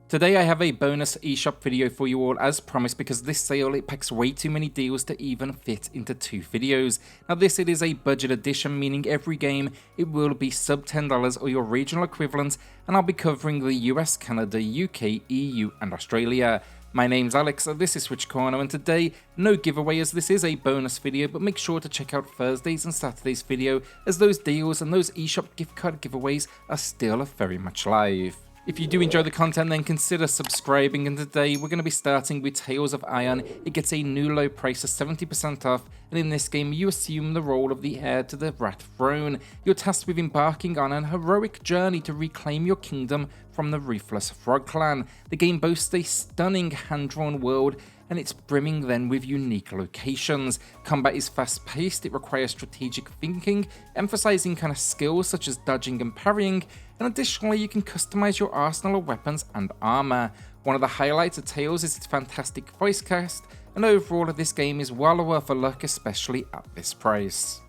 Today I have a bonus eShop video for you all as promised, because this sale it packs way too many deals to even fit into 2 videos. Now this it is a budget edition, meaning every game it will be sub $10 or your regional equivalent, and I'll be covering the US, Canada, UK, EU and Australia. My name's Alex, this is SwitchCorner, and today no giveaway as this is a bonus video, but make sure to check out Thursday's and Saturday's video as those deals and those eShop gift card giveaways are still very much live. If you do enjoy the content, then consider subscribing, and today we're going to be starting with Tales of Iron. It gets a new low price of 70% off, and in this game you assume the role of the heir to the Rat Throne. You're tasked with embarking on an heroic journey to reclaim your kingdom from the ruthless Frog Clan. The game boasts a stunning hand-drawn world, and it's brimming then with unique locations. Combat is fast-paced, it requires strategic thinking, emphasizing kind of skills such as dodging and parrying, and additionally you can customize your arsenal of weapons and armor. One of the highlights of Tales is its fantastic voice cast, and overall this game is well worth a look, especially at this price.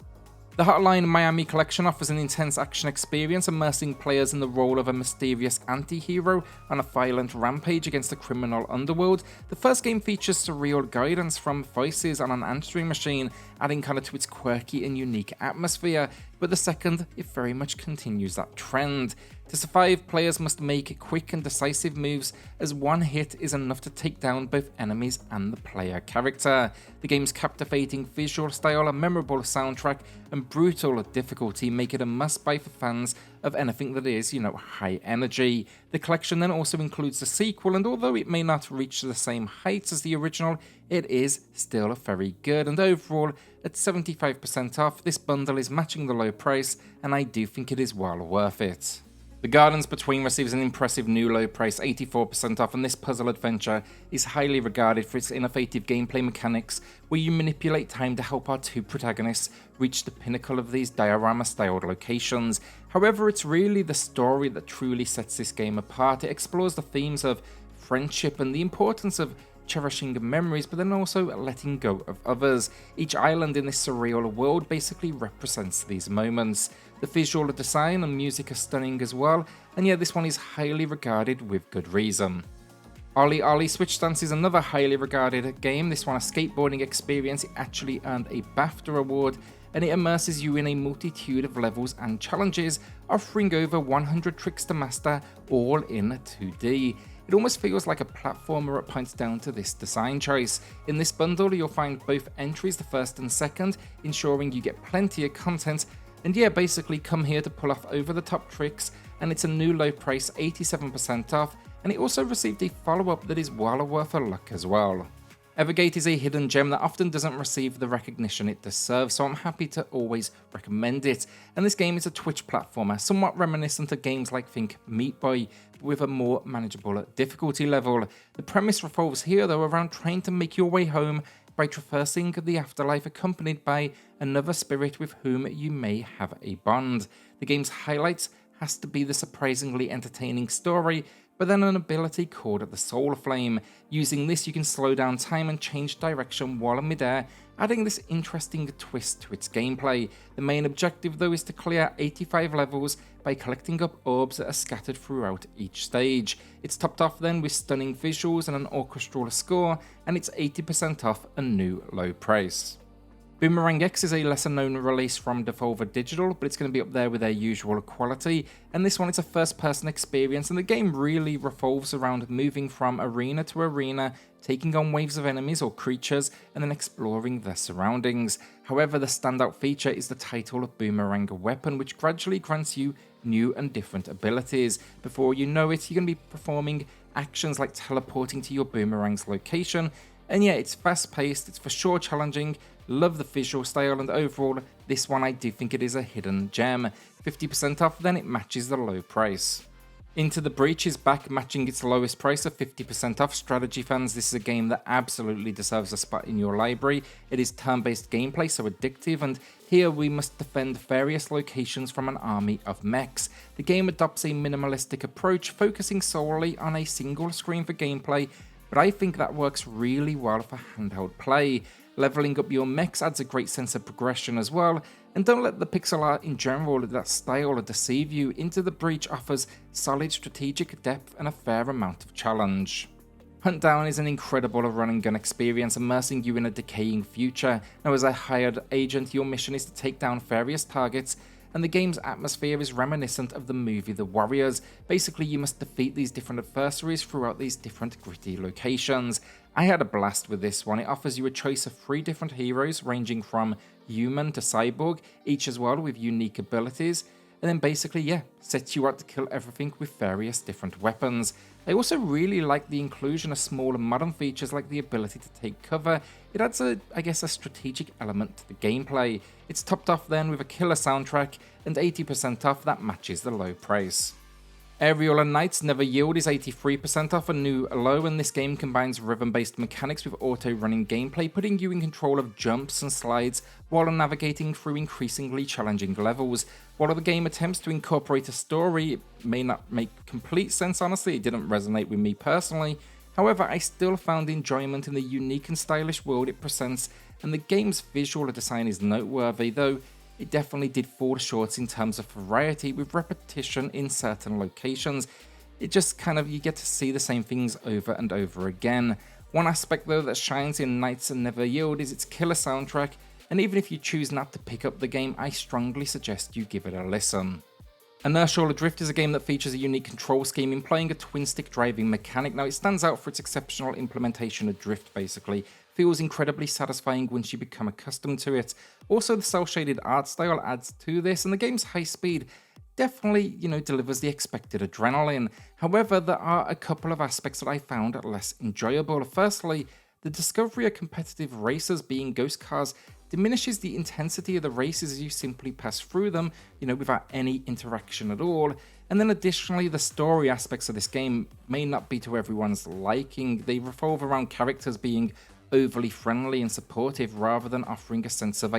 The Hotline Miami collection offers an intense action experience, immersing players in the role of a mysterious anti-hero on a violent rampage against the criminal underworld. The first game features surreal guidance from voices on an answering machine, adding kind of to its quirky and unique atmosphere, but the second, it very much continues that trend. To survive, players must make quick and decisive moves, as one hit is enough to take down both enemies and the player character. The game's captivating visual style, a memorable soundtrack, and brutal difficulty make it a must-buy for fans of anything that is, high energy. The collection then also includes the sequel, and although it may not reach the same heights as the original, it is still very good, and overall, at 75% off, this bundle is matching the low price, and I do think it is well worth it. The Gardens Between receives an impressive new low price, 84% off, and this puzzle adventure is highly regarded for its innovative gameplay mechanics, where you manipulate time to help our 2 protagonists reach the pinnacle of these diorama-styled locations. However, it's really the story that truly sets this game apart. It explores the themes of friendship and the importance of cherishing memories, but then also letting go of others. Each island in this surreal world basically represents these moments. The visual design and music are stunning as well, and yeah, this one is highly regarded with good reason. OlliOlli Switch Dance is another highly regarded game. This one a skateboarding experience. It actually earned a BAFTA award, and it immerses you in a multitude of levels and challenges, offering over 100 tricks to master, all in 2D. It almost feels like a platformer at points down to this design choice. In this bundle, you'll find both entries, the first and second, ensuring you get plenty of content, and yeah, basically come here to pull off over-the-top tricks, and it's a new low price, 87% off, and it also received a follow-up that is well worth a look as well. Evergate is a hidden gem that often doesn't receive the recognition it deserves, so I'm happy to always recommend it. And this game is a Twitch platformer, somewhat reminiscent of games like think Meat Boy, but with a more manageable difficulty level. The premise revolves here though around trying to make your way home by traversing the afterlife, accompanied by another spirit with whom you may have a bond. The game's highlights has to be the surprisingly entertaining story, but then an ability called the Soul Flame. Using this, you can slow down time and change direction while in midair, adding this interesting twist to its gameplay. The main objective though is to clear 85 levels by collecting up orbs that are scattered throughout each stage. It's topped off then with stunning visuals and an orchestral score, and it's 80% off a new low price. Boomerang X is a lesser known release from Devolver Digital, but it's going to be up there with their usual quality, and this one is a first person experience, and the game really revolves around moving from arena to arena, taking on waves of enemies or creatures, and then exploring their surroundings. However, the standout feature is the title of Boomerang Weapon, which gradually grants you new and different abilities. Before you know it, you're going to be performing actions like teleporting to your boomerang's location, and yeah, it's fast paced, it's for sure challenging. Love the visual style, and overall, this one I do think it is a hidden gem. 50% off, then it matches the low price. Into the Breach is back, matching its lowest price of 50% off. Strategy fans, this is a game that absolutely deserves a spot in your library. It is turn-based gameplay, so addictive, and here we must defend various locations from an army of mechs. The game adopts a minimalistic approach, focusing solely on a single screen for gameplay, but I think that works really well for handheld play. Leveling up your mechs adds a great sense of progression as well, And don't let the pixel art in general, that style, deceive you. Into the Breach offers solid strategic depth and a fair amount of challenge. Huntdown is an incredible run and gun experience, immersing you in a decaying future. Now, as a hired agent, your mission is to take down various targets, and the game's atmosphere is reminiscent of the movie The Warriors. Basically, you must defeat these different adversaries throughout these different gritty locations. I had a blast with this one. It offers you a choice of 3 different heroes, ranging from human to cyborg, each as well with unique abilities, and then basically, yeah, sets you out to kill everything with various different weapons. I also really like the inclusion of smaller modern features like the ability to take cover. It adds a strategic element to the gameplay. It's topped off then with a killer soundtrack and 80% off that matches the low price. Aerial and Knights Never Yield is 83% off a new low, and this game combines rhythm-based mechanics with auto-running gameplay, putting you in control of jumps and slides while navigating through increasingly challenging levels. While the game attempts to incorporate a story, it may not make complete sense, honestly. It didn't resonate with me personally. However, I still found enjoyment in the unique and stylish world it presents, and the game's visual design is noteworthy, though it definitely did fall short in terms of variety, with repetition in certain locations. It just you get to see the same things over and over again. One aspect though that shines in Knights and Never Yield is its killer soundtrack, and even if you choose not to pick up the game, I strongly suggest you give it a listen. Inertial Drift is a game that features a unique control scheme employing a twin-stick driving mechanic. Now, it stands out for its exceptional implementation of drift, basically. Feels incredibly satisfying once you become accustomed to it. Also, the cel-shaded art style adds to this, and the game's high speed definitely, delivers the expected adrenaline. However, there are a couple of aspects that I found less enjoyable. Firstly, the discovery of competitive racers being ghost cars diminishes the intensity of the races as you simply pass through them, without any interaction at all. And then additionally, the story aspects of this game may not be to everyone's liking. They revolve around characters being overly friendly and supportive rather than offering a sense of,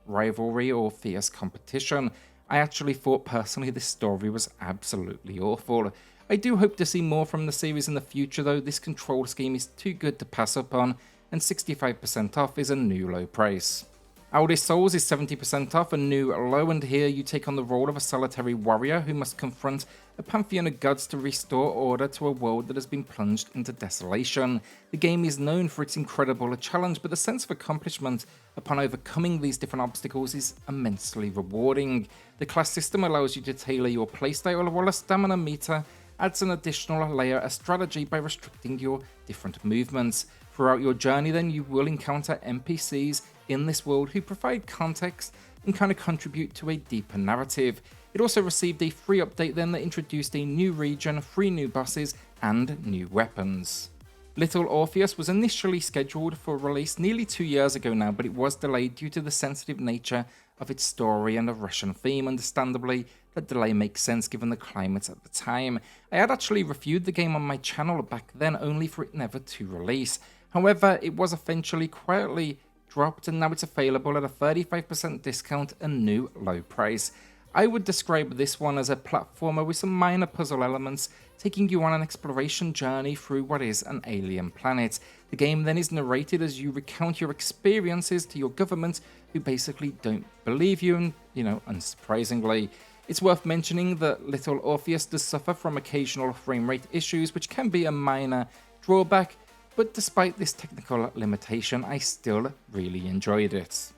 rivalry or fierce competition. I actually thought personally this story was absolutely awful. I do hope to see more from the series in the future though. This control scheme is too good to pass up on, and 65% off is a new low price. Eldest Souls is 70% off a new low, and here you take on the role of a solitary warrior who must confront a pantheon of gods to restore order to a world that has been plunged into desolation. The game is known for its incredible challenge, but the sense of accomplishment upon overcoming these different obstacles is immensely rewarding. The class system allows you to tailor your playstyle, while a stamina meter adds an additional layer of strategy by restricting your different movements. Throughout your journey then, you will encounter NPCs in this world who provide context and contribute to a deeper narrative. It also received a free update then that introduced a new region, 3 new bosses, and new weapons. Little Orpheus was initially scheduled for release nearly 2 years ago now, but it was delayed due to the sensitive nature of its story and a Russian theme. Understandably, that delay makes sense given the climate at the time. I had actually reviewed the game on my channel back then, only for it never to release. However, it was eventually quietly dropped, and now it's available at a 35% discount and new low price. I would describe this one as a platformer with some minor puzzle elements, taking you on an exploration journey through what is an alien planet. The game then is narrated as you recount your experiences to your government, who basically don't believe you, and, unsurprisingly. It's worth mentioning that Little Orpheus does suffer from occasional frame rate issues, which can be a minor drawback, but despite this technical limitation, I still really enjoyed it.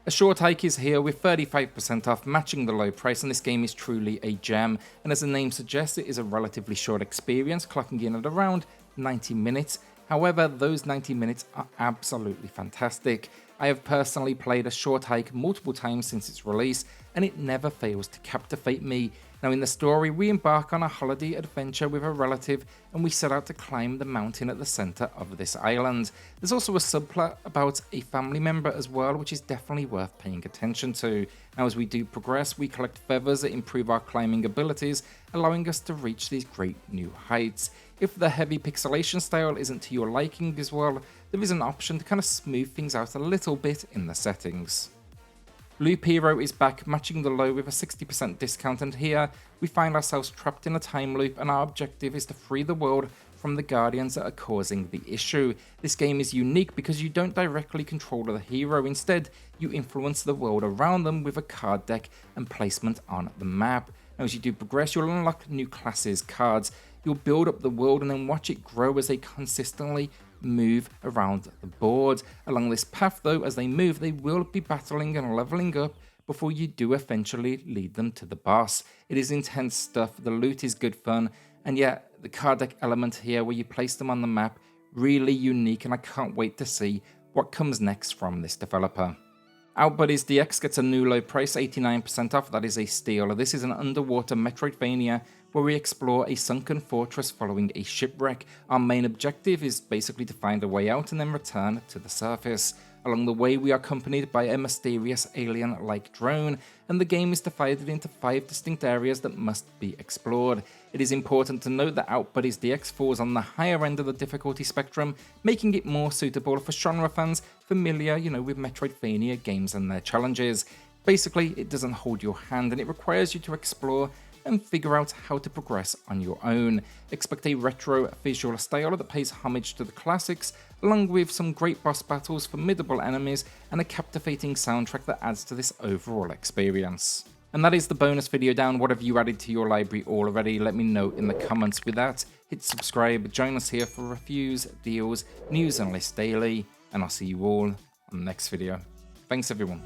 A short hike is here with 35% off, matching the low price, and this game is truly a gem, and as the name suggests, it is a relatively short experience, clocking in at around 90 minutes. However, those 90 minutes are absolutely fantastic. I have personally played a short hike multiple times since its release, and it never fails to captivate me. Now, in the story, we embark on a holiday adventure with a relative, and we set out to climb the mountain at the center of this island. There's also a subplot about a family member as well, which is definitely worth paying attention to. Now, as we do progress, we collect feathers that improve our climbing abilities, allowing us to reach these great new heights. If the heavy pixelation style isn't to your liking as well, there is an option to smooth things out a little bit in the settings. Loop Hero is back, matching the low with a 60% discount, and here we find ourselves trapped in a time loop, and our objective is to free the world from the Guardians that are causing the issue. This game is unique because you don't directly control the hero, instead you influence the world around them with a card deck and placement on the map. Now as you do progress, you'll unlock new classes, cards, you'll build up the world and then watch it grow as they consistently move around the board. Along this path though, as they move, they will be battling and leveling up before you do eventually lead them to the boss. It is intense stuff, the loot is good fun, and yeah, the card deck element here where you place them on the map, really unique, and I can't wait to see what comes next from this developer. Outbuddies DX gets a new low price, 89% off, that is a steal. This is an underwater Metroidvania where we explore a sunken fortress following a shipwreck. Our main objective is basically to find a way out and then return to the surface. Along the way, we are accompanied by a mysterious alien-like drone, and the game is divided into 5 distinct areas that must be explored. It is important to note that Outbuddies DX falls on the higher end of the difficulty spectrum, making it more suitable for genre fans familiar, with Metroidvania games and their challenges. Basically, it doesn't hold your hand and it requires you to explore and figure out how to progress on your own. Expect a retro visual style that pays homage to the classics, along with some great boss battles, formidable enemies, and a captivating soundtrack that adds to this overall experience. And that is the bonus video down. What have you added to your library already? Let me know in the comments. With that, hit subscribe, join us here for reviews, deals, news and lists daily, and I'll see you all on the next video. Thanks everyone.